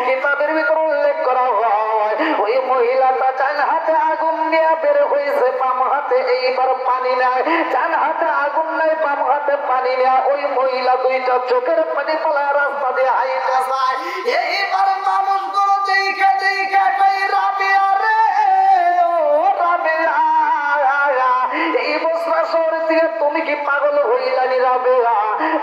কিতাবের ভিতর উল্লেখ করা হয় ওই মহিলাটা ডান হাতে আগুন নিয়ে বের হয়েছে, বাম হাতে এইবার পানি নেয়, ডান হাতে আগুন নেয়, বাম হাতে পানি নেয়। ওই মহিলা দুইটা চোখের পানি ফেলা রাস্তা দিয়ে হাইতে যায়। এইবার মানুষগুলো দেখে দেখে কই রাবিয়া রে, ও রাবিয়া, এই বসরা শহর থেকে তুমি কি পাগল হইলানি রাবিয়া?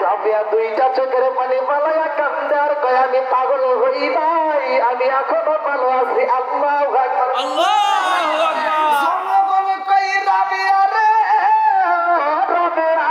রাবিয়া দুইটা চোখের পানি ফেলাইয়া কান্দে আর কয় আমি পাগল হই নাই, আমি এখনো ভালো আছি। আল্লাহু আকবার, আল্লাহু আকবার। জনগণ কই রাবিয়া রে, রাবিয়া,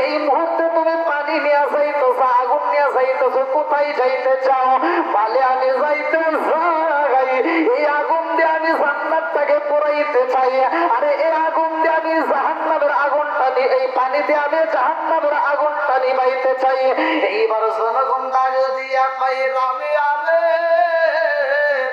এই মুহূর্তে তুমি পানি নিয়ে যাইতেছো, আগুন নিয়ে যাইতেছো, কোথায় যাইতে চাও? বলে আমি যাইতে চাই, এই আগুন দিয়ে আমি জান্নাতটাকে পুরাইতে চাই। আরে এই আগুন দিয়ে আমি জাহান্নামের আগুনটা নিয়ে, এই পানি দিয়ে আমি জাহান্নামের আগুনটা নিবাইতে চাই। এইবার জনগণ দাঁড়িয়ে দিয়া কই রাবিয়া রে,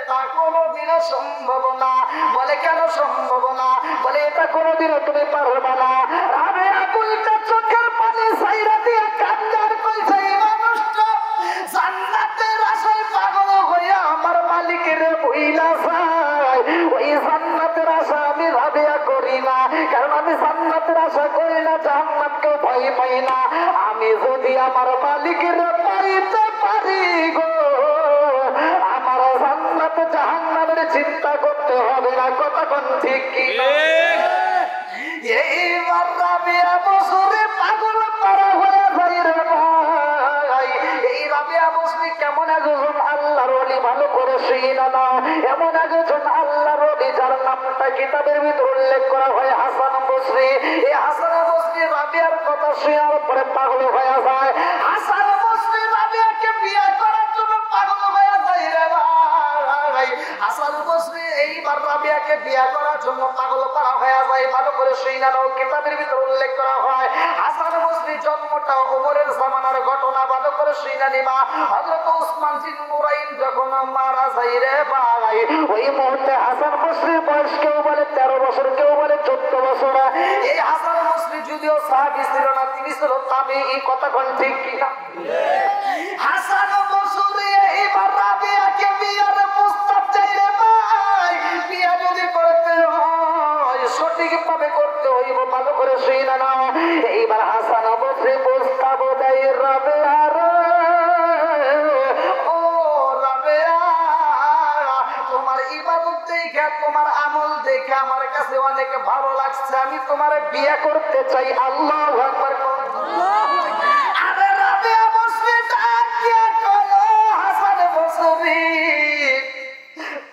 তা কোনোদিনও সম্ভব না। বলে কেন সম্ভব না? বলে এটা কোনোদিনও তুমি পারবে না। রাবিয়া দুইটা চোখের পানি ছাইরা দিয়ে কান্দে আর কইছে এই মানুষটা জান্নাতের আশায় পাগল হইয়া আমার মালিকের ভুইলা যায়। ওই জান্নাতের আশা আমি রাবিয়া করি না, কারণ আমি জান্নাতের আশা করি না, জান্নাতকে ভয় পাই না। আমি যদি আমার মালিকের পাইতে পারি গো, আমার জান্নাত জাহান্নামের চিন্তা করতে হবে না। কতক্ষণ ঠিক কি না? এইবার রাবিয়া বছরে পাগল করা হয়ে যায় রে ভাই। এই রাবিয়া বছরে কেমন একজন আল্লাহর ওলি, ভালো করে শুনে নাও, এমন একজন আল্লাহর ওলি যার নামটা কিতাবের ভিতর উল্লেখ করা হয় হাসান বসরি। এই হাসান বসরি রাবিয়ার কথা শোনার পরে পাগল হয়ে যায়। হাসান বসরি রাবিয়াকে বিয়ে করার জন্য পাগল হয়ে যায় রে ভাই। হাসান বসরি এইবার রাবিয়াকে বিয়ে করার জন্য পাগল করা হয়ে যায়। ভালো করে শুনে নাও, কিতাবের ভিতর উল্লেখ করা হয় হাসান বসরি জন্মটা ওমরের জামানার ঘটনা। ভালো করে শুনে নিবা। হযরত উসমান বিন নুরাইন যখন মারা যায় রে ভাই, ওই মুহূর্তে হাসান বসরির বয়স কেউ বলে 13 বছর, কেউ বলে 14 বছর। এই হাসান বসরি যদিও সাহাবী ছিল না, তিনি ছিল তাবেঈ। কথা কোন ঠিক কি না? হাসান বসরি এইবার রাবিয়াকে বিয়ের প্রস্তাব চাই রে ভাই। বিয়ে যদি করতে হয় সঠিকভাবে করতে হইব। ভালো করে শুনে নাও। এইবার হাসান বসরি প্রস্তাব দেয় রাবিয়া রে, ও রাবিয়া, তোমার ইবাদত দেখে, তোমার আমল দেখে আমার কাছে অনেক ভালো লাগছে, আমি তোমার বিয়ে করতে চাই। আল্লাহু আকবার। আরে রাবিয়া বসরি ডাক দিয়া কইলো, হাসান বসরি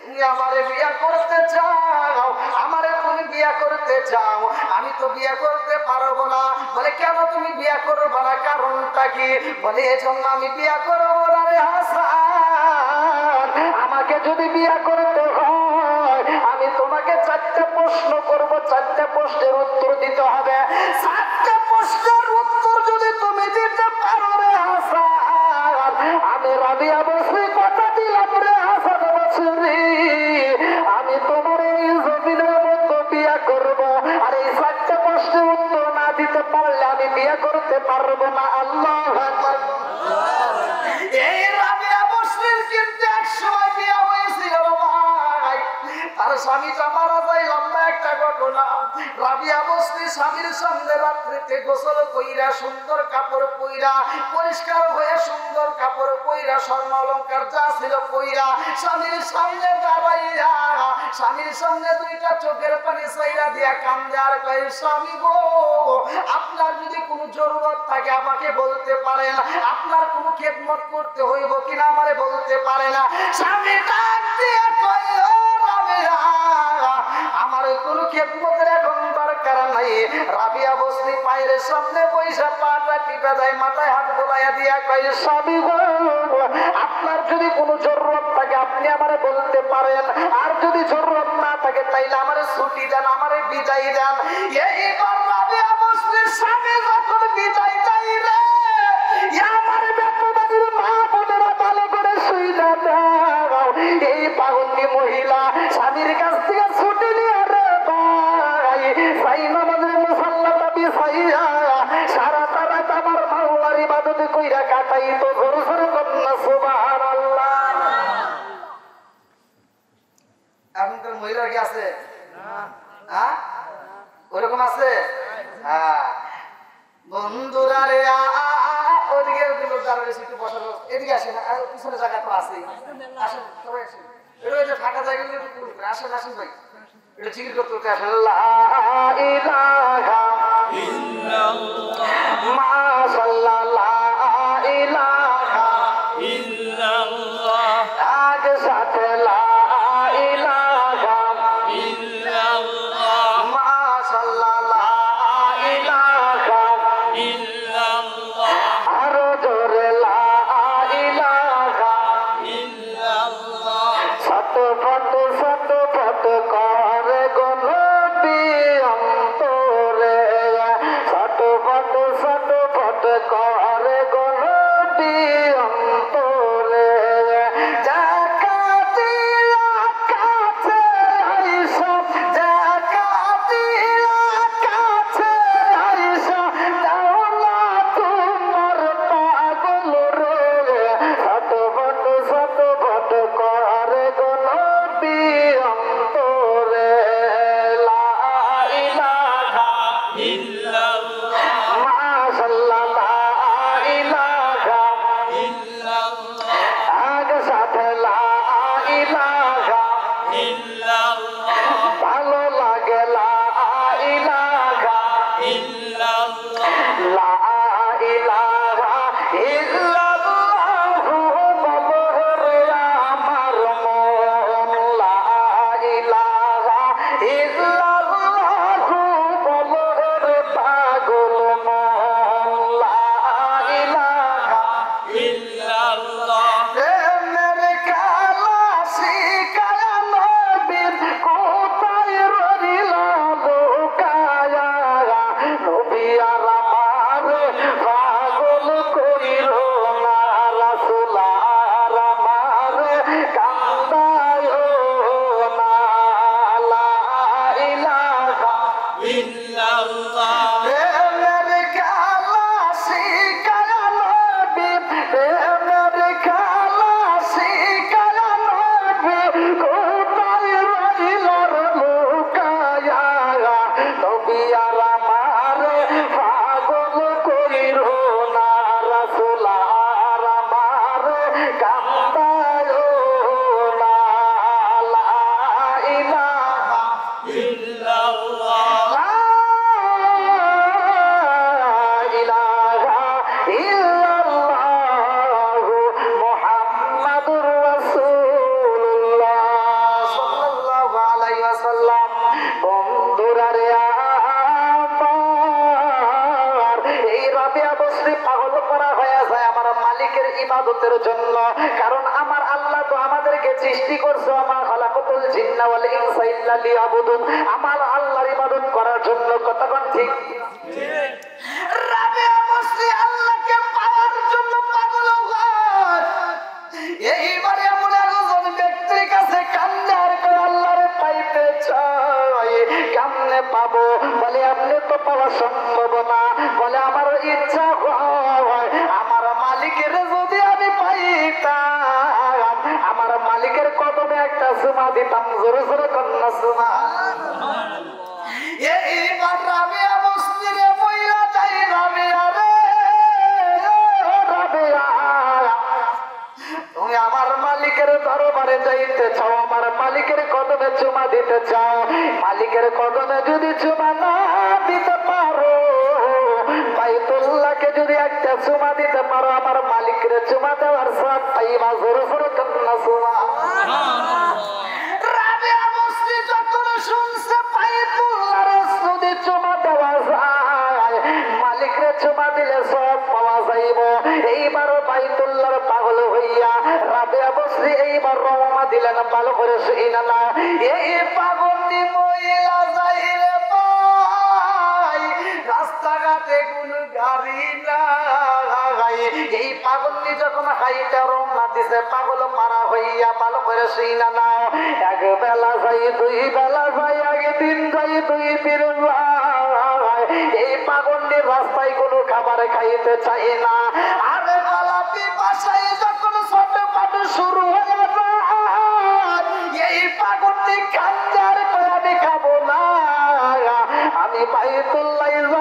তুমি আমারে বিয়ে করতে চাও? আমারে তুমি বিয়ে করতে চাও? আমি তো বিয়ে করতে পারবো না। বলে কেন তুমি বিয়ে করবে না? কারণটা কি? বলে এজন্য আমি বিয়ে করবো না রে হাসান, আমাকে যদি বিয়ে করতে হয় আমি তোমাকে 4টা প্রশ্ন করব, 4টা প্রশ্নের উত্তর দিতে হবে। 4টা প্রশ্নের উত্তর যদি তুমি দিতে পারো রে হাসান, আমি রাবিয়া বসরি কথা দিলাম রে হাসান বসরি, আমি তোমার এই জমিনের মতো বিয়ে করব। আর এই 4টা প্রশ্নের উত্তর না দিতে পারলে আমি বিয়ে করতে পারবো না। আল্লাহু আকবার। এই রাবিয়া বসরির কিন্তু এক সময় বিয়ে হয়েছিল ভাই। আর স্বামীটা মারা যায়, লম্বা একটা ঘটনা। রাবিয়া বসরি স্বামীর সঙ্গে রাত্রিতে গোসল কইরা, সুন্দর কাপড় পইরা, পরিষ্কার হয়ে সুন্দর কাপড় পইরা, স্বর্ণ অলংকার যা ছিল পইরা, স্বামীর সামনে দাঁড়াইয়া স্বামীর সঙ্গে দুইটা চোখের পানি ছাইরা দিয়া কান্দে আর কয়, স্বামী গো, আপনার যদি কোনো জরুরত থাকে আমাকে বলতে পারেন, আপনার কোনো খেদমত করতে হইব কিনা আমারে বলতে পারে না। স্বামী ডাক দিয়ে কয়, ও রাবিয়া, আমার কোনো খেদমতের এখন দরকার নাই। রাবিয়া বসরি পায়ের সামনে পয়সা পাটা টিপা দেয়, মাথায় হাত বোলাইয়া দিয়া কয়, স্বামী গো, আপনার যদি কোনো জরুরত থাকে আপনি আমারে বলতে পারেন, আর যদি জরুরত না থাকে তাইলে আমারে ছুটি দেন, আমারে বিদায় দেন। এইবার রাবিয়া বসরির স্বামী যখন বিদায় দেয় রে, আমার বেতবাড়ির মা বোনেরা ভালো করে শুইলা দাও। এই পাগলি মহিলা স্বামীর কাছ থেকে ছুটি নিয়ে রে ভাই, সাই নামাজের মুসাল্লাটা বিছাইয়া সারা রাত আমার মাওলার ইবাদত কইরা কাটাই তো জোর জোর কন্যা বসার এদিকে আসেন, আর পিছনে জায়গা তো আছেই, আসেন সবাই আসেন। এটা যে ফাঁকা জায়গাগুলো একটু পূরণ করে আসেন, আসেন ভাই, এটা জিকির করতে করতে আসেন। লা ইলাহা ইল্লাল্লাহ মাশাআল্লাহ, লা ইলাহা ইল্লাল্লাহ আগে সাথে লা ইলাহা ইল্লাল্লাহ মাশাআল্লাহ, লা ইলাহা ইল্লাল্লাহ আরো জোরে লা ইলাহা ইল্লাল্লাহ। শত ফট করে গনতি অন্তরে, শত ফট করে গনতি অন্তরে, জাকাতিয়া কাছে আইসা, জাকাতিয়া কাছে আইসা দাও না তোমার পাগল রে, শত ফট করে গনতি অন্তরে, লা ইলাহা ইল্লাল্লাহ মাশাআল্লাহ, লা ইলাহা ইল্লাল্লাহ আগে সাথে লা ইলাহা ইল্লাল্লাহ ভালো লাগে, লা ইলাহা ইল্লাল্লাহ, লা ইলাহা ইল্লাল্লাহু বলরে আমার মন, লা ইলাহা ইল্লাল্লাহু বলরে পাগল মন, লা ইলাহা ইল্লাল্লাহ। প্রেমের কালা শিকায়া নবীর কোথায় রইলা লুকায়া, নবী আর আমার পাগল কইর না, রাসূল আর আমার কান্দায় না, লা ইলাহা ইল্লাল্লাহ। প্রেমের কালা শিকায়া নবীর, প্রেমের কালা শিকায়া নবীর কোথায় রইলা লুকায়া, নবী আর আমার পাগল কইর না, রাসূল আর আমার কান্দায় না, লা ইলাহা ইল্লাল্লাহ, লা ইলাহা ইল্লাল্লাহু মুহাম্মাদুর রাসূলুল্লাহ সাল্লাল্লাহু আলাইহি ওয়াসাল্লাম। বন্ধুরা রে আমার, এই রাবিয়া বসরি পাগল করা হয়ে যায় আমার মালিকের ইবাদতের জন্য, কারণ আমার আল্লাহ তো আমাদেরকে সৃষ্টি করছে, আমার খালাকাতুল জিন্না ওয়াল ইনসা ইল্লা লিয়াবুদুন, আমার আল্লাহর ইবাদত করার জন্য। কতক্ষণ ঠিক? রাবিয়া বসরি আল্লাহকে পাওয়ার জন্য পাগল হয়। এইবারে এমন একজন ব্যক্তির কাছে কান্দে আর কয় আল্লাহরে পাইতে চাই, কেমনে পাবো? বলে আপনি তো পাওয়া সম্ভব না, বলে আমার ইচ্ছা হয় আমার মালিকের যদি আমি পাইতাম, আমার মালিকের কদমে একটা সুমা দিতাম, জোরে জোরে কন্যা সুমা। এইবার রাবিয়া বসতিরে মহিলা চাই, রাবিয়া রে রাবিয়া, তুমি আমার মালিকের দরবারে যাইতে চাও, আমার মালিকের কদমে চুমা দিতে চাও, মালিকের কদমে যদি চুমা না দিতে পারো, বাইতুল্লাহকে যদি একটা চুমা দিতে পারো, আমার মালিকের চুমা দেওয়ার সব পাইবা, জোরে জোরে কন্যা চুমা। রাবিয়া বসতি যখন শুনছে বাইতুল্লাহর যদি চুমা দেওয়া যায়, মালিকের চুমা দিলে সব পাওয়া যাইব। এইবার বাইতুল্লাহর পাগল হইয়া রাবিয়া বসরি এইবার রওনা দিলেন, ভালো করে শুইনা না। এই পাগলটি মহিলা যাইলে পাই, রাস্তাঘাটে কোন গাড়ি নাই, এই পাগলটি যখন হাইটা রওনা দিছে, পাগল পারা হইয়া ভালো করে শুইনা না। এক বেলা যাই, দুই বেলা যাই, আগে দিন যাই, দুই দিন যায়, এই পাগলটির রাস্তায় কোনো খাবার খাইতে চাই না। আরে বেলা পিপাসায় যখন ছোট পাটে শুরু হয়ে যায়, এই পাগলটি কান্দার করে আমি খাবো না, আমি বাইতুল্লাহ যাব,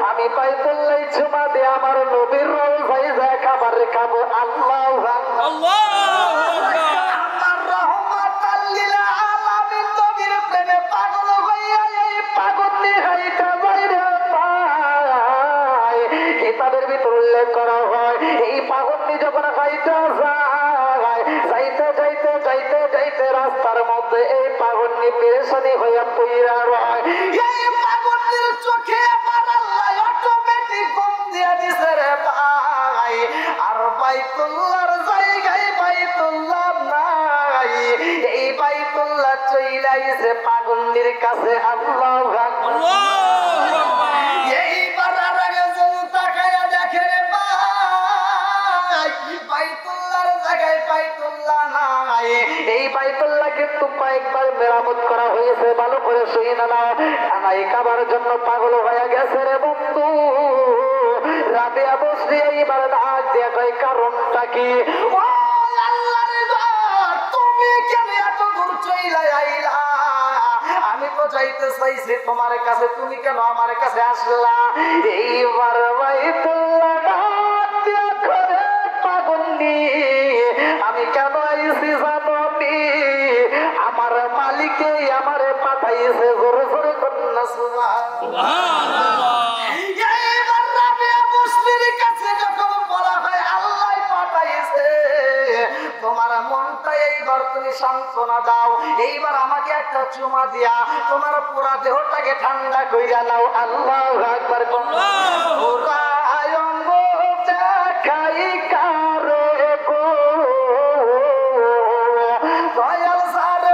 আমি বাইতুল্লাহ চুমা দিয়ে আমার নবীর রওজায় আর খাবো। আল্লাহু আকবার, আল্লাহু আকবার। আমার রহমাতাল লিল আলামিন নবীর প্রেমে পাগল হইয়া এই পাগলনি হাইটা বাইরে পায়। কিতাবের ভিতর উল্লেখ করা হয় এই পাগলনি যখন হাইটা যায়, যাইতে যাইতে যাইতে যাইতে রাস্তার মধ্যে এই পাগলনি পেরেশানি হইয়া পইরা রয়। এই পাগলনির চোখে আমার আল্লাহ অটোমেটিক ঘুম দিয়া দিছে রে ভাই। আর বাইতুল্লাহর জায়গায় বাইতুল্লাহ নাই, এই বাইতুল্লাহ চইলা গেছে পাগলনির কাছে। আল্লাহু আকবার, আল্লাহু আকবার। এইবার আর আগে জল তাকায়া দেখে রে ভাই বাইতুল্লাহর জায়গায় বাইতুল্লাহ নাই। এই বাইতুল্লাহ কিন্তু কয়েকবার মেরামত করা হয়েছে, ভালো করে শুই না না। কানাই খাবার জন্য পাগল হয়ে গেছে রে বন্ধু। রাবিয়া বসরি এইবার ডাক দিয়া কয় কারণটা কি? ও আল্লাহর ঘর, তুমি কেন এত দূর চইলা আইলা? আমি তো যাইতে চাইছি তোমার কাছে, তুমি কেন আমার কাছে আসলা? এইবার বাইতুল্লাহ ডাক দিয়া করে পাগলনি, আমি কেন আইছি জানি? আমার মালিকে আমারে পাঠাইছে। জোরে জোরে কন্যা সুবহানাল্লাহ। এইবার রাবিয়া বসরির কাছে যখন বলা হয় আল্লাহ পাঠাইছে, তোমার মনটা এইবার তুমি সান্ত্বনা দাও, এইবার আমাকে একটা চুমা দিয়া তোমার পুরা দেহটাকে ঠান্ডা কইরা নাও। আল্লাহু আকবার, পুরা অঙ্গ দেখাই কারে গো দয়াল সার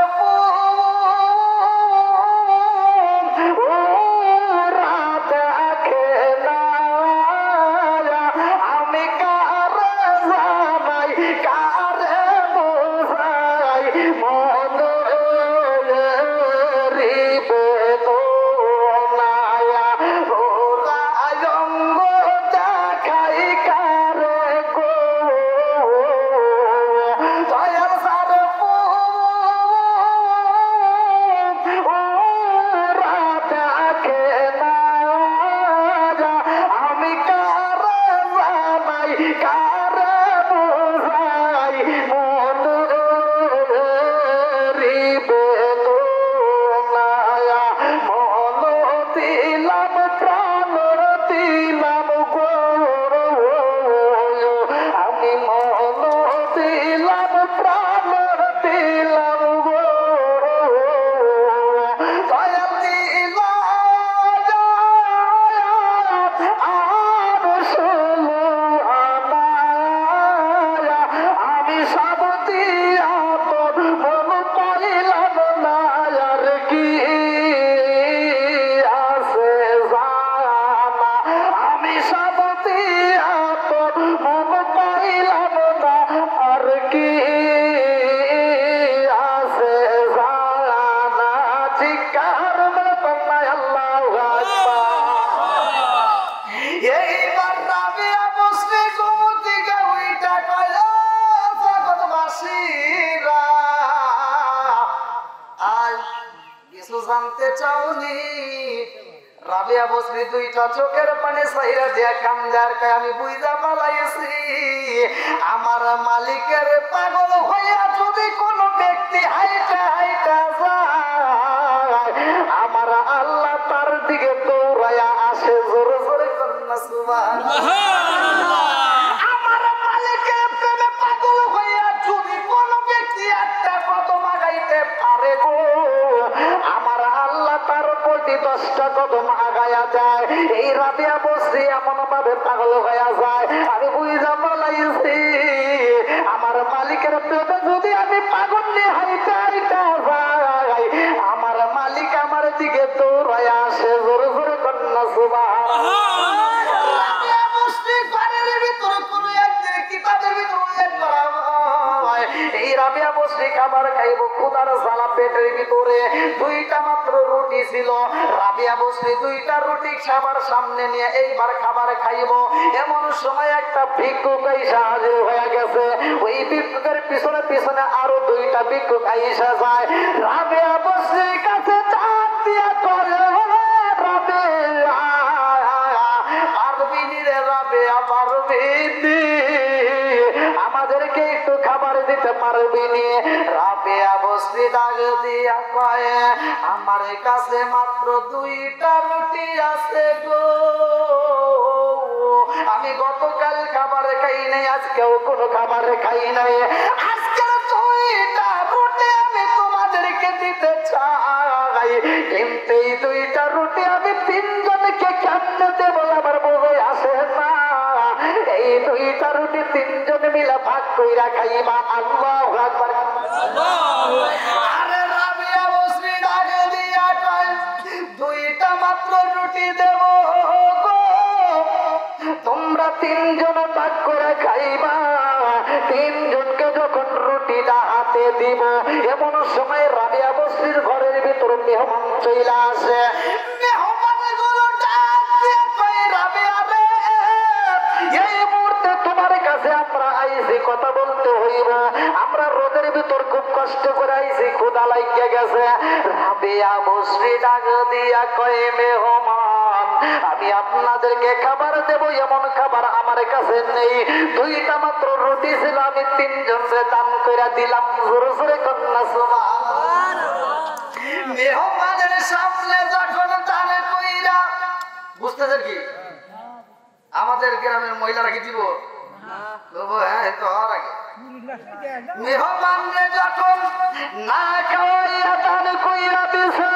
আমি কারে জানাই কারে বোঝাই মনে তো নায়া অঙ্গ দেখাই কারে গো দয়াল সার দেখে না আমি কারে জানাই কারে বোঝাই মনে তো নায়া মন দিলাম প্রাণ দিলাম গো আমি মন দিলাম প্রাণ দিলাম গো দয়াল দিলাম আর শুনো আমি সব দিয়া তোর মন পাইলাম না আর কি আছে জানা। আমি সব দিয়া তোর মন পাইলাম না আর কি আছে জানা। চিৎকার মতন নাই আল্লাহু আকবার। এইবার রাবিয়া বসরি ঘুম থেকে উইঠা কয় জগৎবাসীরা আজ কিছু জানতে চাওনি? রাবিয়া বসরি দুইটা চোখের পানি সাইরা দিয়া কান্দার কয় আমি বুঝা পালাইছি আমার মালিকের পাগল হইয়া যদি কোনো ব্যক্তি হাইটা হাইটা যায় আমার আল্লাহ তার দিকে দৌড়াইয়া আসে। জোরে জোরে কন্যা সুবহানাল্লাহ। আমার মালিকের প্রেমে পাগল হইয়া যদি কোনো ব্যক্তি একটা কদম আগাইতে পারে গো আমার আল্লাহ তার প্রতি 10টা কদম আগায়া যায়। এই রাবিয়া বসরি এমন ভাবে পাগল হইয়া যায় আমি বুঝা পালাইছি আমার মালিকের প্রেমে যদি আমি পাগল নিয়ে হাইটা হাইটা যাই আমার মালিক আমার দিকে দৌড়াইয়া আসে। জোরে জোরে কন্যা সুবহানাল্লাহ। রাবিয়া বসরি ঘরের ভিতরে কোনো একদিন কিতাবের ভিতরে উল্লেখ করা হয় এই রাবিয়া বসরি খাবার খাইব ক্ষুধার জ্বালা পেটের ভিতরে দুইটা মাত্র রুটি ছিল। রাবিয়া বসরি দুইটা রুটি খাবার সামনে নিয়ে এইবার খাবার খাইব এমন সময় একটা ভিক্ষুক আইসা হাজির হয়ে গেছে। ওই ভিক্ষুকের পিছনে পিছনে আরো দুইটা ভিক্ষুক আইসা যায়। রাবিয়া বসরির কাছে চাপ দিয়া করে রাবিয়া পারবিনি রে রাবিয়া পারবিনি খাবার দিতে পারবি নি। রাবেয়া বসরি ডাক দিয়া কয় আমার কাছে মাত্র 2টা রুটি আছে গো, আমি গতকাল খাবার খাই নাই, আজকেও কোনো খাবার খাই নাই, আজকের 2টা রুটি আমি তোমাদেরকে দিতে চাই, কিন্তু এই 2টা রুটি আমি 3 জনকে কেমনে দেবো আমার বোঝে আসে না। এই 2টা রুটি 3 জন মিলে ভাগ কইরা খাইবা। আল্লাহু আকবার। আরে রাবিয়া বসরি ডাক দিয়া কয় 2টা মাত্র রুটি দেব গো, তোমরা 3 জন ভাগ করে খাইবা। 3 জনকে যখন রুটিটা হাতে দিব, এমন সময় রাবিয়া বসরির ঘরের ভিতর মেহমান চলে আসে। মেহমানগুলো ডাক দিয়ে কয় রাবিয়া রে, এই মুহূর্তে তোমার কাছে আমরা আইছি কথা বলতে হইব, আমরা রোদের ভিতর খুব কষ্ট করে আইছি, ক্ষুধা লাগিয়া গেছে। রাবিয়া বসরি ডাক দিয়া কয় মেহমান, আমি আপনাদেরকে খাবার দেব এমন খাবার আমার কাছে নেই, 2টা মাত্র রুটি ছিল, আমি 3 জনকে দান করে দিলাম। জোরে জোরে কন্যা সুবহানাল্লাহ। মেহমানের সামনে যখন দান কইরা, বুঝতেছেন কি আমাদের গ্রামের মহিলারা কি দিব? হ্যাঁ, তো হওয়ার আগে মেহমানরে যখন না খাওয়াইয়া দান কইরা দিছে,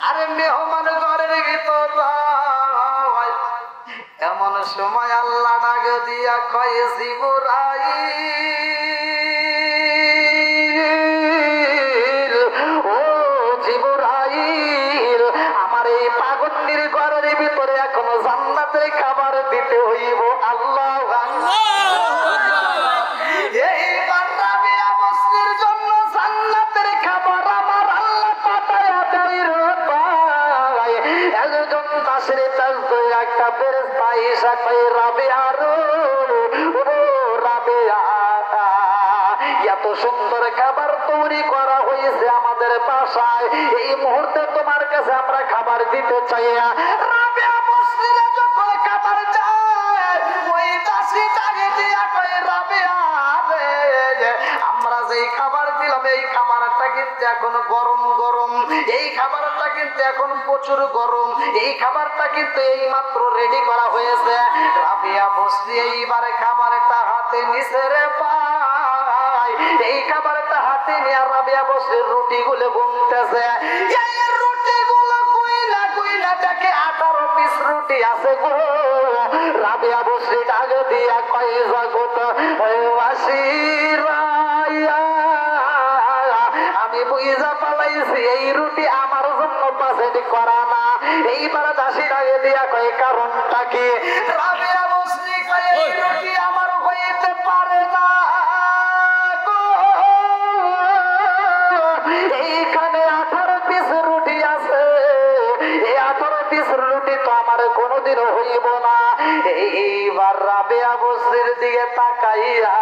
আরে মেহমান ঘরের ভিতর এমন সময় আল্লাহ ডাক দিয়া কয় জিবরাইল, ও জিবরাইল, আমার এই পাগন্ডির ঘরের ভিতরে এখনো জান্নাতের খাবার দিতে হইব। আল্লাহু আকবার। এইবার রাবিয়া বসরির জন্য জান্নাতের খাবার আমার আল্লাহ পাঠায়া দেয় রে ভাই। একজন দাসের চাইতো একটা ফেরেশতা এসে কয় রাবিয়া রে, ও রাবিয়া, এত সুন্দর খাবার তৈরি করা হয়েছে আমাদের বাসায়, এই মুহূর্তে তোমার কাছে আমরা খাবার দিতে চাই। রাবিয়া বসরিরা যখন খাবার চায়, ওই দাসী ডাকে দিয়া কয় রাবিয়া রে, আমরা যেই খাবার দিলাম এই খাবারটা কিন্তু এখন গরম গরম, এই খাবারটা কিন্তু এখন প্রচুর গরম, এই খাবারটা কিন্তু এই মাত্র রেডি করা হয়েছে। রাবিয়া বসরি এইবারে খাবারটা হাতে নিছে রে ভাই, এই খাবারটা হাতে নিয়ে রাবিয়া বসরির রুটিগুলো গুনতেছে। এই রুটিগুলো কইলা কইলা দেখে 18 পিস রুটি আছে গো। রাবিয়া বসরি ডাক দিয়া কয় জগৎ বাসীরা, আমি বুঝা পালাইছি এই রুটি আমার জন্য বাজেট করা না। এইবার দাসী ডাকে দিয়া কয় কারণটা কি? রাবিয়া বসরি কয় এই রুটি আমার হইতে পারে না গো, এইখানে 18 পিস রুটি আছে, এই 18 পিস রুটি তো আমার কোনোদিনও হইব না। এইবার রাবিয়া বসরির দিকে তাকাইয়া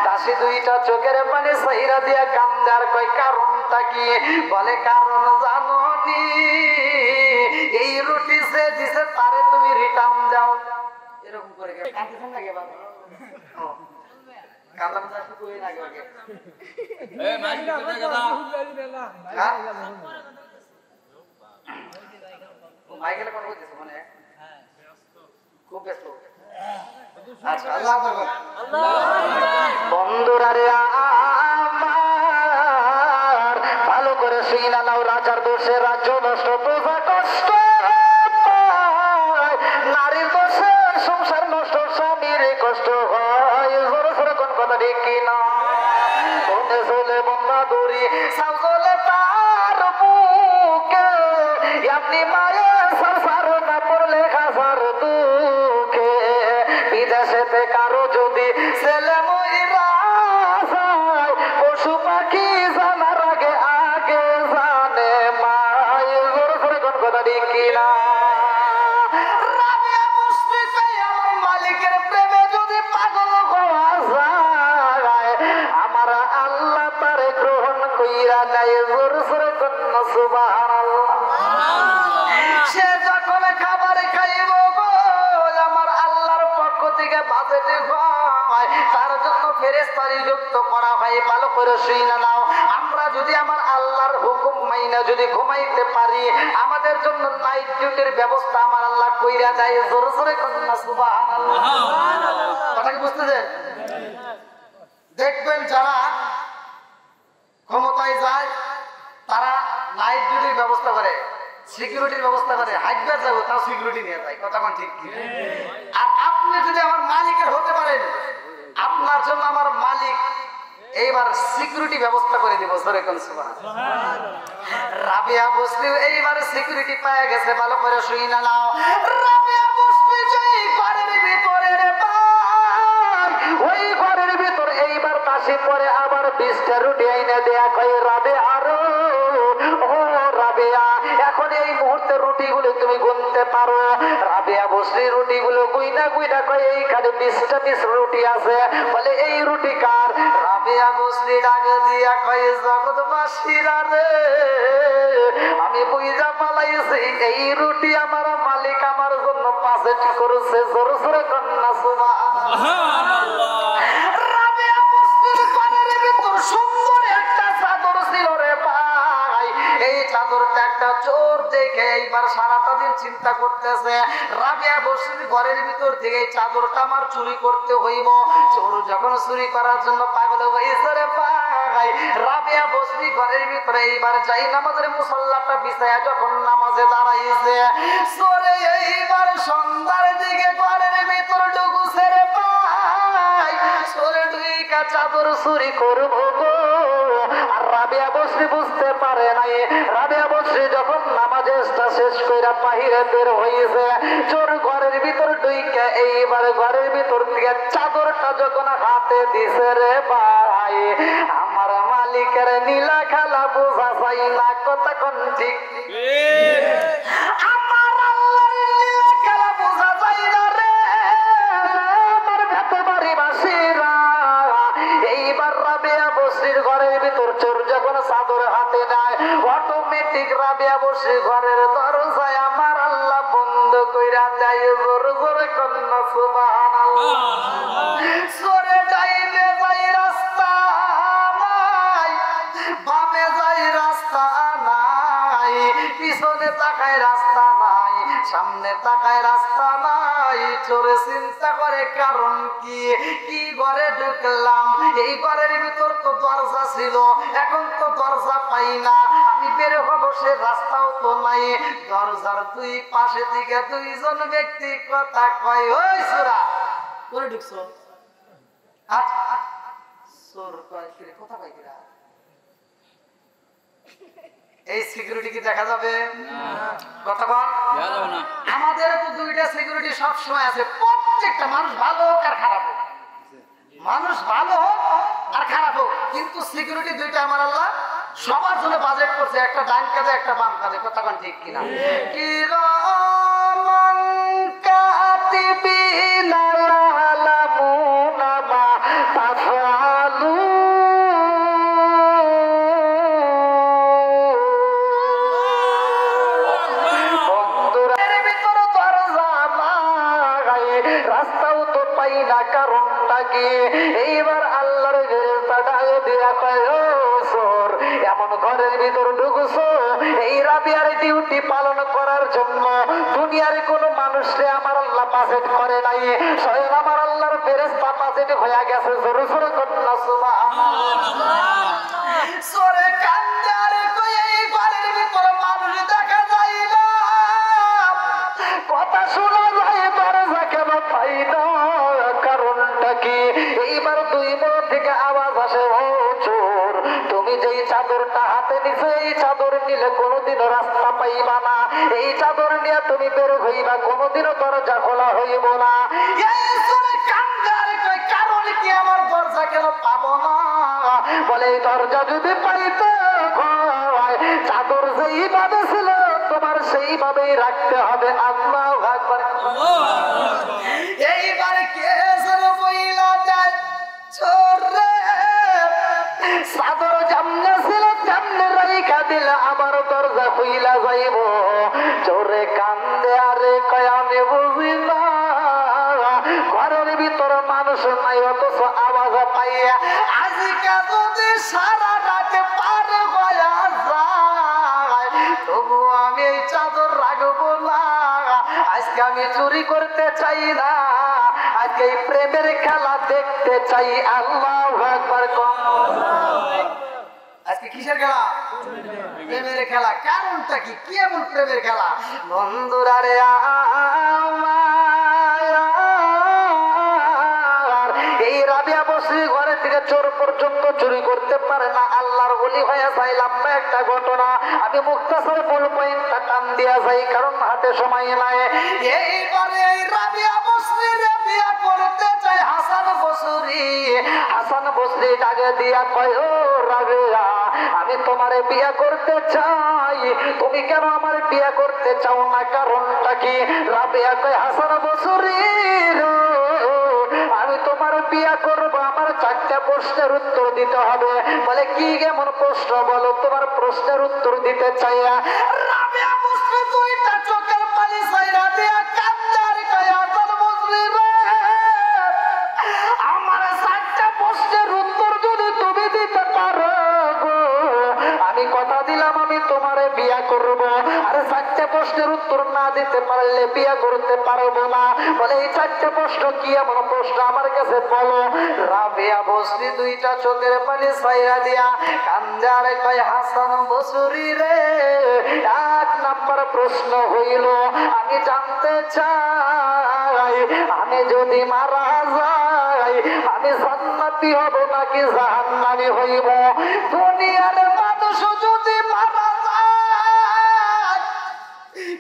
দাসী 2টা চোখের পানি সাইরা দিয়া কান্দে আর কয় কারণটা কি? বলে কারণ জানো নি, এই রুটি সে দিছে তারে তুমি রিটার্ন দাও। এরকম করে কাঁদতেছেন নাকি বাবা? কাঁদলাম না শুধু এই নাকি আগে এই মাইক করে কথা ও মাইকেলে কোন কইতেছ মানে খুব ব্যস্ত। আচ্ছা আল্লাহ আকবার। বন্ধুরা রে আমার ভালো করে শুইনা নাও, রাজার দোষে রাজ্য নষ্ট, প্রজা কষ্ট পায়, নারীর দোষে সংসার নষ্ট, স্বামীর কষ্ট হয়। জোরে জোরে কোন কথা ঠিক কিনা? বন্ধে চলে বন্ধা দড়ি সাজলে তার বুকে, আপনি মায়ের সংসার না পড়লে খাসার দুঃখে, বিদেশেতে কারো যদি ছেলে মইরা যায়, পশু পাখি জানার আগে আগে জানে মায়। জোরে জোরে কোন কথা ঠিক কিনা? রাবিয়া বসরি কয় আমার মালিকের প্রেমে যদি পাগল হওয়া যায়, আমার আল্লাহ তারে গ্রহণ কইরা নেয়। জোরে জোরে কোন সুবহানাল্লাহ। সে যখন খাবার খাইব গো, আমার আল্লাহর পক্ষ থেকে বাজেটে হয় নয়, তার জন্য ফেরেশতা নিযুক্ত করা হয়। ভালো করে শুনে নাও, আমরা যদি আমার আল্লাহর হুকুম মাইনা যদি ঘুমাইতে পারি, আমাদের জন্য নাইট ডিউটির ব্যবস্থা আমার আল্লাহ কইরা দেয়। জোরে জোরে কন্যা সুবহানাল্লাহ। কথা কি বুঝতেছেন? দেখবেন যারা ক্ষমতায় যায় তারা নাইট ডিউটির ব্যবস্থা করে, সিকিউরিটির ব্যবস্থা করে, হাইটবে যাবো তাও সিকিউরিটি নিয়ে যায়। কথা কোন ঠিক? আর আপনি যদি আমার মালিকের হতে পারেন, আপনার জন্য আমার মালিক এইবার সিকিউরিটি ব্যবস্থা করে দিব। জোরে কোন সুবহানাল্লাহ। রাবিয়া বসরি এইবার সিকিউরিটি পেয়ে গেছে। ভালো করে শুইনা নাও, রাবিয়া বসরি যেই ঘরের ভিতরে রে ভাই, ওই ঘরের ভিতর এইবার বাসি পরে আবার 20টা রুটি এনে দেয়া কয় রাবিয়া, আরো ও রাবিয়া, এখন এই মুহূর্তে রুটিগুলো তুমি গুনতে পারো। রাবিয়া বসরি রুটিগুলো গুইনা গুইনা কয় এইখানে 20টা পিস রুটি আছে। বলে এই রুটি কার? রাবিয়া বসরি ডাক দিয়া কয় জগৎবাসীরা রে, আমি বুঝা পালাইছি এই রুটি আমার মালিক আমার জন্য পাসেট করেছে। জোরে জোরে কন্যা সুবহানাল্লাহ। রাবিয়া বসরির ঘরের ভিতর সুন্দর একটা চাদর ছিল রে ভাই। এই চাদরটা একটা চোর দেখে এইবার সারাটা দিন চিন্তা করতেছে, রাবিয়া বসরির ঘরের ভিতর থেকে এই চাদরটা আমার চুরি করতে হইব। চোর যখন চুরি করার জন্য পাগল হয়েছে রে ভাই, রাবিয়া বসরি ঘরের ভিতরে এইবার যাই নামাজের মুসল্লাটা বিছায়া যখন নামাজে দাঁড়াইছে, চোরে এইবার সন্ধ্যার দিকে ঘরের ভিতর ঢুকুছে রে ভাই। চোরে ঢুইকা চাদর চুরি করবো গো। আর রাবিয়া বসরি বুঝতে পারে নাই। রাবিয়া বসরি যখন নামাজের শেষ কইরা বাহিরে বের হইছে, চোর ঘরের ভিতর ঢুইকা এইবার ঘরের ভিতর থেকে চাদরটা যখন হাতে দিছে রে ভাই, আমার মালিকের নীলা খেলা বোঝা যায় না। কথা কোন ঠিক? আমার আল্লাহর নীলা খেলা বোঝা যায় না রে আমার ভেতবাড়ি বাসীরা। এইবার রাবিয়া বসরির ঘরের ভিতর চোর যখন চাদর হাতে নেয়, অটোমেটিক রাবিয়া বসরির ঘরের দরজায় আমার আল্লাহ বন্ধ কইরা দেয়। জোরে জোরে কন্যা সুবহানাল্লাহ। চোরে ডাইনে যাই রাস্তা নাই, বামে যাই রাস্তা নাই, পিছনে তাকায় রাস্তা নাই, সামনে তাকায় রাস্তা নাই। চোরে চিন্তা করে কারণ কি, কি ঘরে ঢুকলাম, এই ঘরের ভিতর তো দরজা ছিল, এখন তো দরজা পাই না, আমি বের হবো সে রাস্তাও তো নাই। দরজার দুই পাশে থেকে দুইজন ব্যক্তি কথা কয়, ওই চোরা করে ঢুকছো? চোর কয় কথা কয় কিরা? এই সিকিউরিটি কি দেখা যাবে? কথা বল। আমাদের তো দুইটা সিকিউরিটি সব সময় আছে, প্রত্যেকটা মানুষ ভালো হোক আর খারাপ হোক, মানুষ ভালো হোক আর খারাপ হোক, কিন্তু সিকিউরিটি দুইটা আমার আল্লাহ সবার জন্য বাজেট করছে, একটা ডান কাজে একটা বাম কাজে। কথা কোন ঠিক কিনা? কিরামান কাতিবিনা ইয়ালামুনা মা তাফআলুন। রাস্তাও তো পাই না, কারণটা কি? এইবার আল্লাহর ফেরেশতা ডাকে দিয়া কয়, ও চোর, এমন ঘরের ভিতর ঢুকছো এই রাবিয়ার ডিউটি পালন করার জন্য। দুনিয়ার কোন মানুষরে আমার আল্লাহ বাজেট করে নাই, স্বয়ং আমার আল্লাহর ফেরেশতা বাজেট হয়ে গেছে। জোরে জোরে কন্যা সুবহানাল্লাহ। চোরে কান্দে আর কয়, এই ঘরের ভিতর মানুষ দেখা যায় না, কথা শোনা যায়, দরজা কেন পাই না, কারণটা কি? এইবার দুই মোড় থেকে আওয়াজ আসে, ও চোর, তুমি যেই চাদরটা হাতে নিছো এই চাদর নিলে কোনোদিনও রাস্তা পাইবা না, এই চাদর নিয়ে তুমি বের হইবা, কোনোদিনও দরজা খোলা হইব না। এই চোরে কান্দে আর কয়, কারণ কি? আমার দরজা কেন পাবো না? বলে এই দরজা যদি পাইতে হয়, চাদর যেইভাবে ছিল তোমার সেইভাবেই রাখতে হবে। আল্লাহু আকবার। এইবার কে যেন বইলা যায়, চোর রে, চাদর যেমনে ছিল তেমনে রাইখা দিলে আমার দরজা খুইলা যাইব। চোরে কান্দে আরে কয়, আমি বুঝি না ঘরের ভিতরে মানুষ নাই, অথচ আওয়াজ পাইয়া আজকে যদি সারা রাতে পার হয়ে যায় তবু আমি এই চাদর রাখবো না। আজকে আমি চুরি করতে চাই না, আজকে এই প্রেমের খেলা দেখতে চাই। আল্লাহু আকবার। আজকে কিসের খেলা? প্রেমের খেলা। কারণটা কি? কি এমন প্রেমের খেলা? বন্ধুরা রে, এই রাবিয়া বসরি ঘরে থেকে চোর পর্যন্ত চুরি করতে পারে না। আল্লাহর ওলি হয়ে যাই। লম্বা একটা ঘটনা, আমি মুক্তাসর বল পয়েন্টটা টান দিয়া যাই, কারণ হাতে সময় নাই। এইবারে এই রাবিয়া বসরি বিয়া করতে চাই হাসান বসরি। হাসান বসরি ডাকে দিয়া কয়, ও রাবিয়া, আমি তোমারে বিয়া করতে চাই, তুমি কেন আমার বিয়া করতে চাও না? কারণটা কি? রাবিয়া কয়, হাসান বসরি, আমি তোমার বিয়া করবো, আমার 4টা প্রশ্নের উত্তর দিতে হবে। বলে কি কেমন প্রশ্ন? বলো। তোমার প্রশ্নের উত্তর দিতে চাই। রাবিয়া বসরি 2টা চোখের পানি ছাইরা দিয়া কান্দার কয়, হাসান বসরি রে, আমার 4টা প্রশ্নের উত্তর যদি তুমি দিতে পারো, আমি কথা দিলাম আমি তোমারে বিয়া করব। আর 4টা প্রশ্নের উত্তর না দিতে পারলে বিয়া করতে পারবো না। বলে এই 4টা প্রশ্ন কি এমন প্রশ্ন আমার কাছে বলো। রাবিয়া বসরি 2টা চোখের পানি ছাইরা দিয়া কান্দার কয়, হাসান বসরি রে, 1 নাম্বার প্রশ্ন হইল, আমি জানতে চাই আমি যদি মারা যাই আমি জান্নাতি হব নাকি জাহান্নামী হইব? দুনিয়ার মানুষ যদি মারা যায়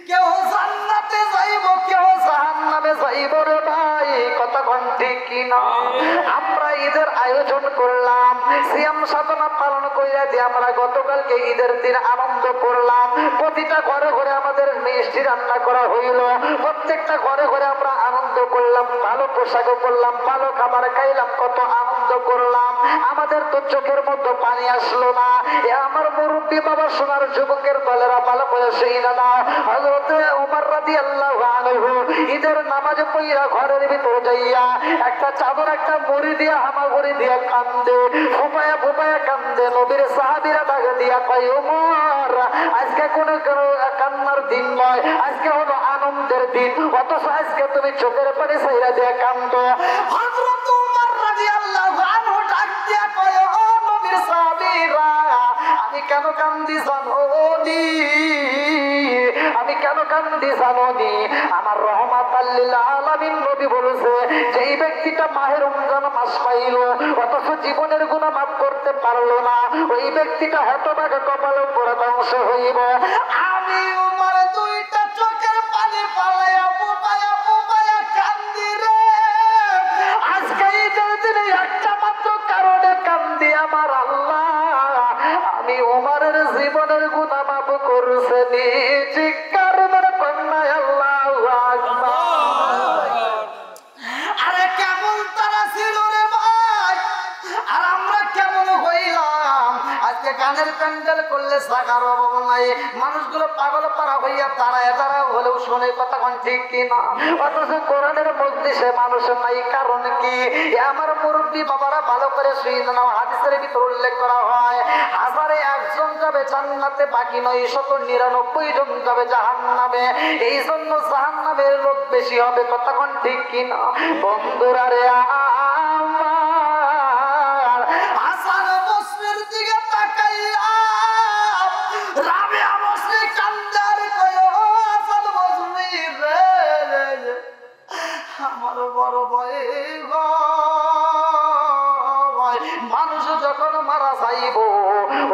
কেউ জান্নাতে যাইব, কেউ জাহান্নামে যাইব রে ভাই। কতক্ষণ ঠিক কিনা? আমরা ঈদের আয়োজন করলাম, সিয়াম সাধনা পালন কইরা দিয়ে আমরা গতকালকে ঈদের দিন আনন্দ করলাম। প্রতিটা ঘরে ঘরে আমাদের মিষ্টি রান্না করা হইল, প্রত্যেকটা ঘরে ঘরে আমরা আনন্দ করলাম, ভালো পোশাক পরলাম, ভালো খাবার খাইলাম, কত আনন্দ করলাম। আমাদের তো চোখের মধ্যে পানি আসলো না। এ আমার মুরব্বী বাবা সোনার যুবকের দলেরা ভালো করে সেই না। হযরত ওমর রাদিয়াল্লাহু আনহু ঈদের নামাজ পড়িয়া ঘরের ভিতরে যাইয়া একটা চাদর একটা মুড়ি দিয়া হামাগুড়ি দিয়া কান্দে, ফুপায়া ফুপায়া কান্দে। নবীর সাহাবীরা ডাকে দিয়া কয়, ওমর, আজকে কোনো কান্নার দিন নয়, আজকে হলো আনন্দের দিন, অথচ আজকে তুমি চোখের পানি ছাইরা দিয়া কান্দো। হযরত ওমর রাদিয়াল্লাহু আনহু ডাক দিয়া কয়, ও নবীর সাহাবীরা, আমি কেন কান্দি জানো নি? আমি কেন কান্দি জানো নি? আমার রহমাতাল লিল আলামিন নবী বলেছে, যেই ব্যক্তিটা মাহে রমজান মাস পাইল অথচ জীবনের গুনাহ মাফ করতে পারলো না, ওই ব্যক্তিটা হতভাগা কপালে পড়ে ধ্বংস হইব। আমি ওমর 2টা চোখের পানি পালায়া ফুপায়া ফুপায়া কান্দি রে। আজকে ঈদের দিনে একটা মাত্র কারণে কান্দি, আমার আল্লাহ আমি ওমরের জীবনের গুনাহ মাফ করছে নি। চিৎকার মেরে কন্যায় আল্লাহু আকবার। আরে কেমন তারা ছিল রে ভাই, আর আমরা কেমন হইলাম? আজকে গানের প্যান্ডেল করলে সাকার অভাব নাই, মানুষগুলো পাগল পারা হইয়া দাঁড়ায় দাঁড়ায় হলেও শোনে কথা কোন ঠিক কিনা, অথচ কোরআনের মধ্যে সে মানুষ নাই। কারণ কি? আমার মুরব্বী বাবারা ভালো করে শুনে নাও, হাদিসের ভিতর উল্লেখ করা হয় 1001 জন যাবে জান্নাতে, বাকি 999 জন যাবে জাহান্নামে। এই জন্য জাহান্নামের লোক বেশি হবে। কথা কোন ঠিক কিনা? বন্ধুরা রে, আমার হাসান বসরির দিকে তাকাইয়া রাবিয়া বসরি কান্দার কয়, হাসান বসরি রে, আমার বড় ভয় গো। মানুষ যখন মারা যাইব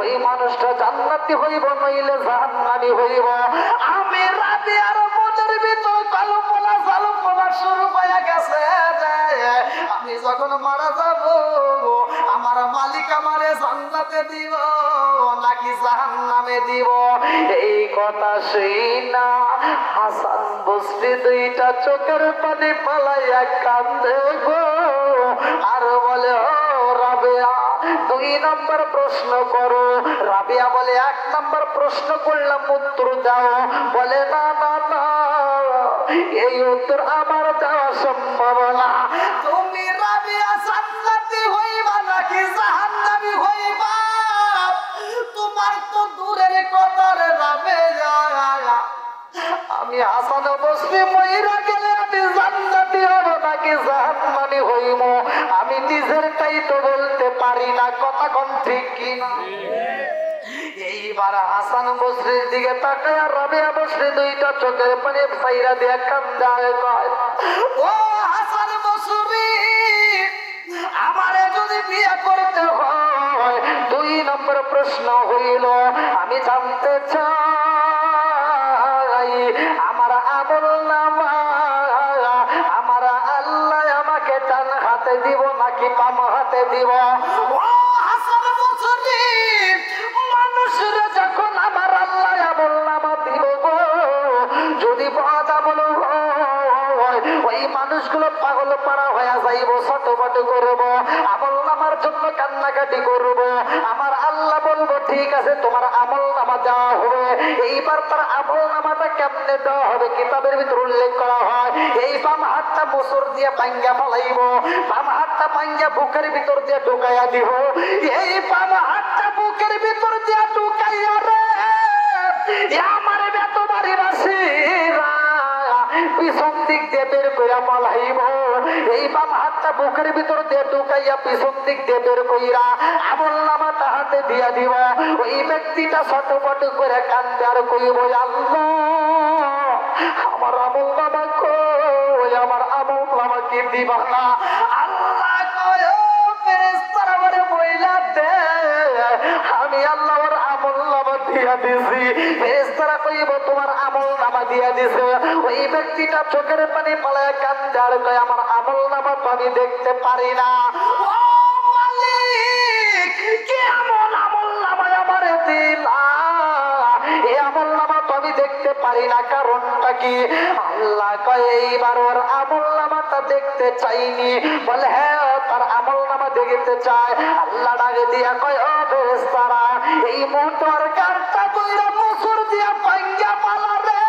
ওই মানুষটা জান্নাতি হইব নইলে জাহান্নামী হইব। আমি রাবিয়ার মনের ভিতর কল্পনা জল্পনা শুরু হয়ে গেছে, আমি যখন মারা যাব আমার মালিক আমারে জান্নাতে দিব নাকি জাহান্নামে দিব। এই কথা শুনা হাসান বসরি 2টা চোখের পানি পালাইয়া কান্দে গো, আর বলে, ও রাবিয়া 2 নম্বর প্রশ্ন করো। রাবিয়া বলে, 1 নম্বর প্রশ্ন করলাম, উত্তর দাও। বলে, না না না, এই উত্তর আমার দেওয়া সম্ভব না। তুমি রাবিয়া জান্নাতি হইবা নাকি জাহান্নামী হইবা তোমার তো দূরের কথা রে রাবিয়া। আমি হাসান বসরি মইরা গেলে আমি জান্নাতি হব নাকি জাহান্নামী হইব আমি নিজেরটাই তো বলতে পারি না। কথা কোন ঠিক কি না? এইবার হাসান বসরির দিকে তাকায় রাবিয়া বসরি দুইটা চোখের পানি ফাইরা দিয়ে কান্দায় কয়, ও হাসান বসরি আমারে যদি বিয়ে করতে হয় 2 নম্বর প্রশ্ন হইল আমি জানতে চাই আমার আমল নামা আমার আল্লাহ আমাকে ডান হাতে দিব নাকি বাম হাতে দিব। ও হাসান বসরি মানুষরা যখন আমার আল্লাহ আমল নামা দিব গো যদি বদ আমল ওই মানুষগুলো পাগল পাড়া হয়ে যাইব ছোটপট করবো আমল নামার জন্য কান্নাকাটি করবো। আমার আল্লাহ বলবো ঠিক আছে তোমার আমল নামা দেওয়া হবে। এইবার তার আমল নামাটা কেমনে দেওয়া হবে কিতাবের ভিতর উল্লেখ করা হয় এই বাম হাতটা মোচর দিয়ে ভাঙ্গা ফেলাইব বাম হাতটা ভাঙ্গা বুকের ভিতর দিয়ে ঢুকাইয়া দিব। এই বাম হাতটা বুকের ভিতর দিয়ে ঢুকাইয়া রে আমার বেত বাড়ি বাসিরা পিছন দিক দিয়ে বের কইরা পালাইব। এই বাম হাতটা বুকের ভিতর দিয়ে ঢুকাইয়া পিছন দিক দিয়ে বের কইরা আমল নামাটা হাতে দিয়া দিব। ওই ব্যক্তিটা ছটপট করে কান্দে আর কইব আল্লাহ আমার আমল নামা কই আমার আমল নামা কি দিবা না। আল্লাহ কয় ফেরেশতারা বলে বইলা দে আমি আল্লাহর আমল নামা দিয়া দিছি। ফেরেশতারা কইব তোমার আমল নামা দিয়া দিছে। ওই ব্যক্তিটা চোখের পানি পালায় কান্দে আর কয় আমার আমল নামা তো আমি দেখতে পারি না। ও মালিক কেমন আমল নামা আমারে দিলা এই আমল নামা তো আমি দেখতে পারি না কারণটা কি? আল্লাহ কয় এইবার ওর আমল নামাটা দেখতে চাইনি বলে হ্যাঁ তার আমল নামা দেখতে চায়। আল্লাহ ডাকে দিয়া কয় ও ফেরেশতারা এই মোটর কারটা কইরা মোচর দিয়া ভাঙ্গা পালা রে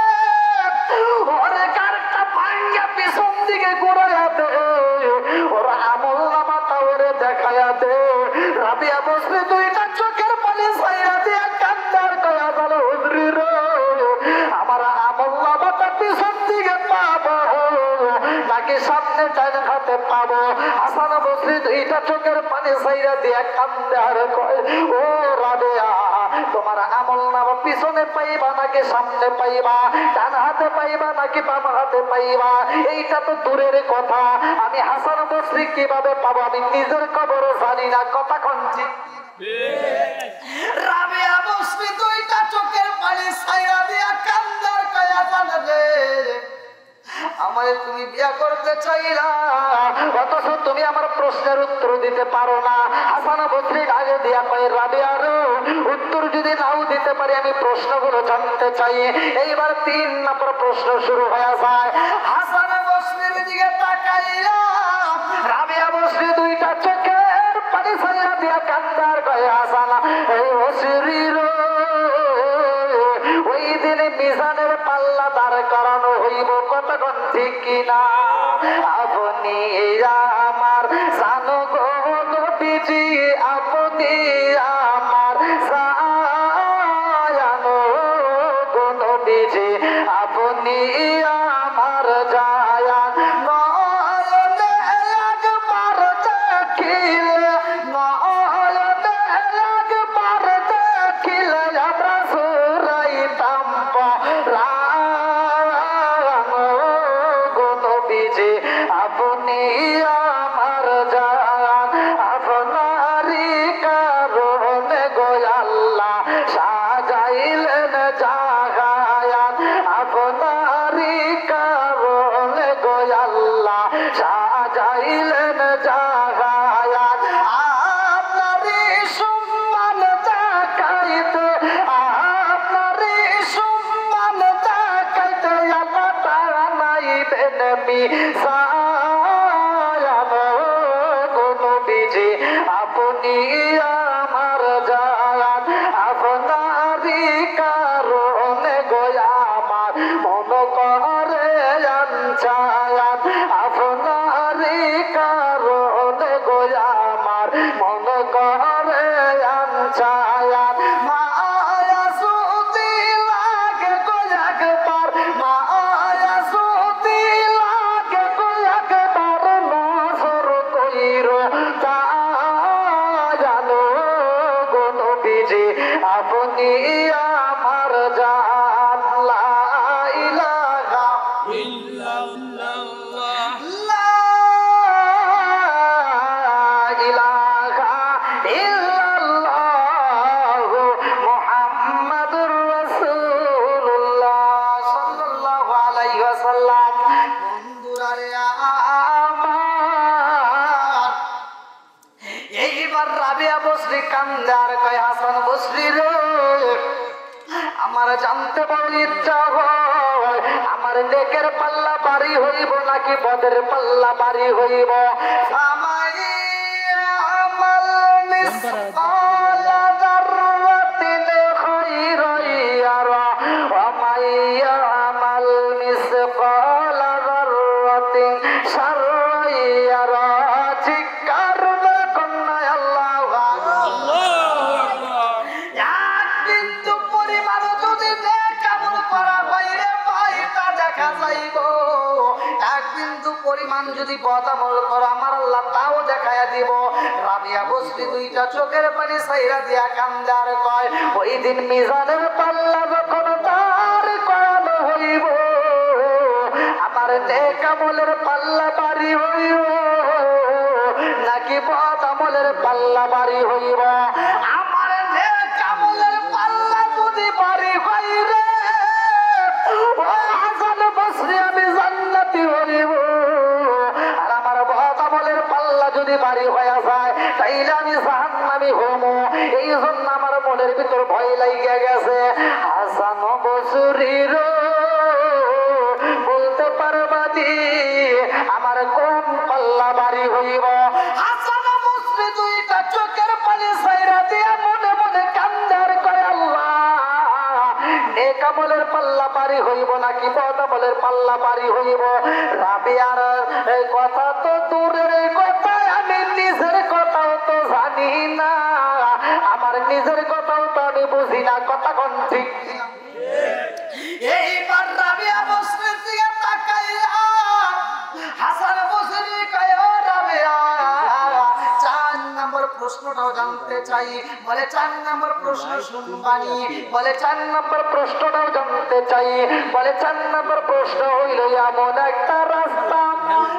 ওর কারটা ভাঙ্গা পিছন দিকে ঘুরাইয়া দে ওর আমল নামাটা ওরে দেখাইয়া দে। রাবিয়া বসরি দুইটা চোখের পানি ছাইরা দিয়া কান্দার কয়া বলো হুজুরি রে আমার আমল নামাটা পিছন দিকে পাবো নাকি সামনে ডান হাতে পাবো। হাসান বসরি দুইটা চোখের পানি ছাইরা দিয়া কান্দে আর কয় ও রাবিয়া তোমার আমল নামা পিছনে পাইবা নাকি সামনে পাইবা ডান হাতে পাইবা নাকি বাম হাতে পাইবা এইটা তো দূরের কথা আমি হাসান বসরি কিভাবে পাবো আমি নিজের খবরও জানি না। কথা কঞ্চি রাবিয়া বসরি দুইটা চোখের পানি ছাইরা দিয়া কান্দার কয়া জানে রে আমারে তুমি বিয়া করতে চাইলা অথচ তুমি আমার প্রশ্নের উত্তর দিতে পারো না। হাসান বসরি আগে দিয়া কয় রাবিয়ার উত্তর যদি নাও দিতে পারি আমি প্রশ্নগুলো জানতে চাই। এইবার 3 নম্বর প্রশ্ন শুরু হয়ে যায়। হাসান বসরির দিকে তাকাইয়া রাবিয়া বসরি দুইটা চোখের পানি ছাইরা দিয়া কান্দার কয় হাসান এই বসরি ওই দিনে মিজানের পাল্লা দাঁড় করানো হইব কতক্ষণ ঠিক কিনা? আপনি আমার জানো গো নবীজি আপনি আমার জানো গো নবীজি আপনি আমার জায়ান নয়নে একবার দেখিলে নয়নে একবার দেখিলে আমরা সুরাইতাম আপনি আমার জান আপনারি কারণে গো আল্লাহ সাজাইলেন জাগায়াত আপনারি কারণে গো আল্লাহ সাজাইলেন জাগায়াত আপনারি সম্মান দেখাইতে আপনারি সম্মান দেখাইতে আল্লাহ তাআলা নাইবেন আপনি আমার জান আপনারি কারণে গো আমার মন করে তুমি আমার জান লা ইলাহা ইল্লাল্লাহ লা ইলাহা ইল্লাল্লাহু মুহাম্মাদুর রাসূলুল্লাহ সাল্লাল্লাহু আলাইহি ওয়াসাল্লাম। বন্ধুরা রে আমার, এইবার রাবিয়া বসরি কান্দার কয় হাসান বসরি রে, আমার জানতে বড় ইচ্ছা হয় আমার নেকের পাল্লা বাড়ি হইব নাকি বদের পাল্লা বাড়ি হইব। আমাল মিসকাল যাররাতিন খায়রান ইয়ারা ওয়া মাইয়া আমাল মিসকাল যাররাতিন শাররান ইয়ারা। চিৎকার কন্যা আল্লাহু আকবার। এক বিন্দু পরিমাণ যদি নেক আমল করা হয় রে ভাই তা দেখা যাইব, এক বিন্দু পরিমাণ যদি বদ আমল করা আমার আল্লাহ তাও দেখায়া দিব। রাবিয়া বসরি দুইটা চোখের পানি ছাইরা দিয়া কান্দার কয় ওই দিন মিজানের পাল্লা যখন তার করানো হইব, আমার নেক আমলের পাল্লা বাড়ি হইব নাকি বদ আমলের পাল্লা বাড়ি হইব। আমার নেক আমলের পাল্লা যদি বাড়ি হয় রে ও হাসান বসরি আমি জান্নাতি হইব, আর আমার বদ আমলের পাল্লা যদি বাড়ি হয়ে যায় তাইলে আমি জাহান্নামী হব। এই জন্য আমার মনের ভিতর ভয় লাগিয়া গেছে। হাসান বসরি রে বলতে পারবা দি আমার কোন পাল্লা বাড়ি হইব? হাসান বসরি দুইটা চোখের পানি ছাইরা দিয়া মনে মনে কান্দার করে আল্লাহ, নেক আমলের পাল্লা বাড়ি হইব নাকি বদ আমলের পাল্লা বাড়ি হইব? রাবিয়ার এই কথা তো দূরের কথা, আমি নিজের কথাও তো জানি না, আমার নিজের কথাও তো আমি বুঝি না। কথা কোন ঠিক? এইবার রাবিয়া বসরির দিকে তাকাইয়া হাসান বসরি কয় ও রাবিয়া, 4 নম্বর প্রশ্নটাও জানতে চাই। বলে 4 নম্বর প্রশ্ন শুনবানি? বলে 4 নম্বর প্রশ্নটাও জানতে চাই। বলে 4 নম্বর প্রশ্ন হইল এমন একটা